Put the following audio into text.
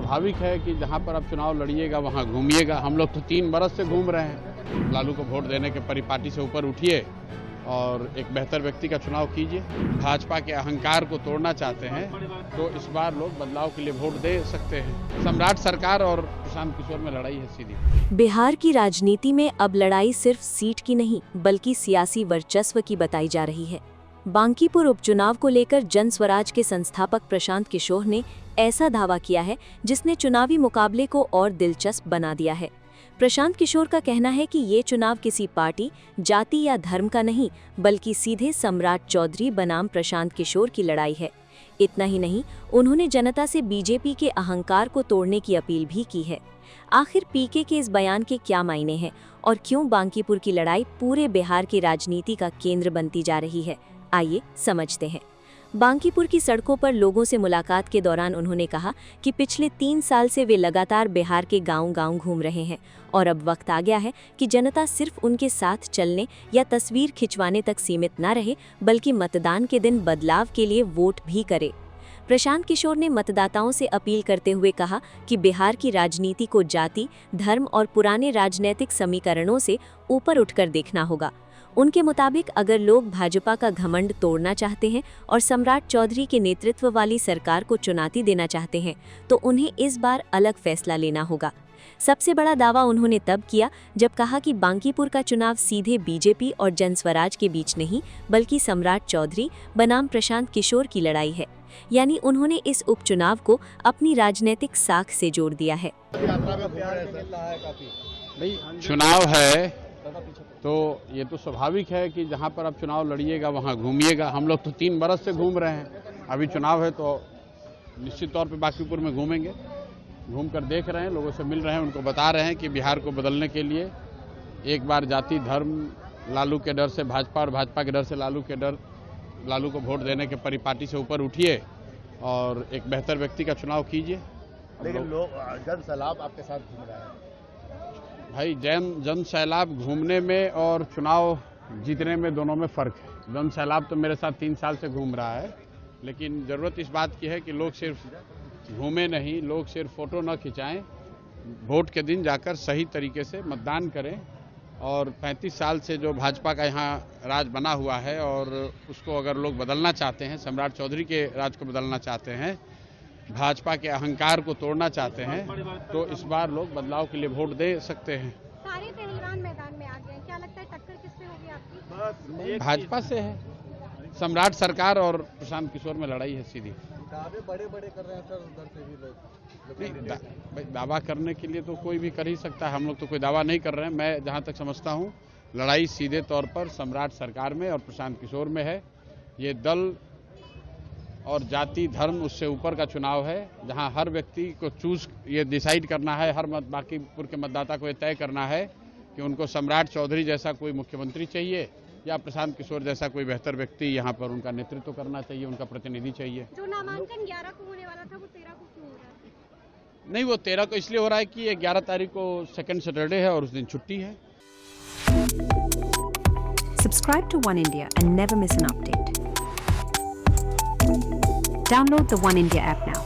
स्वाभाविक है कि जहाँ पर आप चुनाव लड़िएगा वहाँ घूमिएगा। हम लोग तो 3 बरस से घूम रहे हैं। लालू को वोट देने के परिपाटी से ऊपर उठिए और एक बेहतर व्यक्ति का चुनाव कीजिए। भाजपा के अहंकार को तोड़ना चाहते हैं तो इस बार लोग बदलाव के लिए वोट दे सकते हैं। सम्राट सरकार और प्रशांत किशोर में लड़ाई है सीधी। बिहार की राजनीति में अब लड़ाई सिर्फ सीट की नहीं बल्कि सियासी वर्चस्व की बताई जा रही है। बांकीपुर उपचुनाव को लेकर जन स्वराज के संस्थापक प्रशांत किशोर ने ऐसा दावा किया है जिसने चुनावी मुकाबले को और दिलचस्प बना दिया है। प्रशांत किशोर का कहना है कि ये चुनाव किसी पार्टी, जाति या धर्म का नहीं बल्कि सीधे सम्राट चौधरी बनाम प्रशांत किशोर की लड़ाई है। इतना ही नहीं, उन्होंने जनता से बीजेपी के अहंकार को तोड़ने की अपील भी की है। आखिर पीके के इस बयान के क्या मायने हैं और क्यों बांकीपुर की लड़ाई पूरे बिहार की राजनीति का केंद्र बनती जा रही है, आइए समझते हैं। बांकीपुर की सड़कों पर लोगों से मुलाकात के दौरान उन्होंने कहा कि पिछले 3 साल से वे लगातार बिहार के गांव-गांव घूम रहे हैं और अब वक्त आ गया है कि जनता सिर्फ उनके साथ चलने या तस्वीर खिंचवाने तक सीमित न रहे बल्कि मतदान के दिन बदलाव के लिए वोट भी करे। प्रशांत किशोर ने मतदाताओं से अपील करते हुए कहा कि बिहार की राजनीति को जाति, धर्म और पुराने राजनीतिक समीकरणों से ऊपर उठकर देखना होगा। उनके मुताबिक अगर लोग भाजपा का घमंड तोड़ना चाहते हैं और सम्राट चौधरी के नेतृत्व वाली सरकार को चुनौती देना चाहते हैं तो उन्हें इस बार अलग फैसला लेना होगा। सबसे बड़ा दावा उन्होंने तब किया जब कहा कि बांकीपुर का चुनाव सीधे बीजेपी और जन स्वराज के बीच नहीं बल्कि सम्राट चौधरी बनाम प्रशांत किशोर की लड़ाई है। यानी उन्होंने इस उपचुनाव को अपनी राजनीतिक साख से जोड़ दिया है। चुनाव है तो ये तो स्वाभाविक है कि जहाँ पर आप चुनाव लड़िएगा वहाँ घूमिएगा। हम लोग तो 3 बरस से घूम रहे हैं। अभी चुनाव है तो निश्चित तौर पे बांकीपुर में घूमेंगे। घूम कर देख रहे हैं, लोगों से मिल रहे हैं, उनको बता रहे हैं कि बिहार को बदलने के लिए एक बार जाति धर्म लालू के डर से भाजपा और भाजपा के डर से लालू के डर लालू को वोट देने के परिपाटी से ऊपर उठिए और एक बेहतर व्यक्ति का चुनाव कीजिए। लेकिन लोग जन सैलाब आपके साथ घूम रहे हैं। भाई जन सैलाब घूमने में और चुनाव जीतने में दोनों में फ़र्क है। जन सैलाब तो मेरे साथ 3 साल से घूम रहा है, लेकिन ज़रूरत इस बात की है कि लोग सिर्फ घूमे नहीं, लोग सिर्फ फ़ोटो न खिंचाएं, वोट के दिन जाकर सही तरीके से मतदान करें। और 35 साल से जो भाजपा का यहाँ राज बना हुआ है और उसको अगर लोग बदलना चाहते हैं, सम्राट चौधरी के राज को बदलना चाहते हैं, भाजपा के अहंकार को तोड़ना चाहते हैं तो इस बार लोग बदलाव के लिए वोट दे सकते हैं। सारे पहलवान मैदान में आ गए हैं, क्या लगता है टक्कर किससे होगी आपकी? भाजपा से है। सम्राट सरकार और प्रशांत किशोर में लड़ाई है सीधी। दावे बड़े-बड़े कर रहे हैं सर, उधर से भी लोग। दावा करने के लिए तो कोई भी कर ही सकता है। हम लोग तो कोई दावा नहीं कर रहे हैं। मैं जहां तक समझता हूं लड़ाई सीधे तौर पर सम्राट सरकार में और प्रशांत किशोर में है। ये दल और जाति धर्म उससे ऊपर का चुनाव है, जहां हर व्यक्ति को ये डिसाइड करना है, हर बांकीपुर के मतदाता को ये तय करना है कि उनको सम्राट चौधरी जैसा कोई मुख्यमंत्री चाहिए या प्रशांत किशोर जैसा कोई बेहतर व्यक्ति यहाँ पर उनका नेतृत्व करना चाहिए, उनका प्रतिनिधि चाहिए। जो नामांकन 11 को होने वाला था वो 13 को क्यों हो रहा है? नहीं, वो 13 को इसलिए हो रहा है कि ये 11 तारीख को सेकंड सैटरडे है और उस दिन छुट्टी है। Subscribe to One India and never miss an update. Download the One India app now.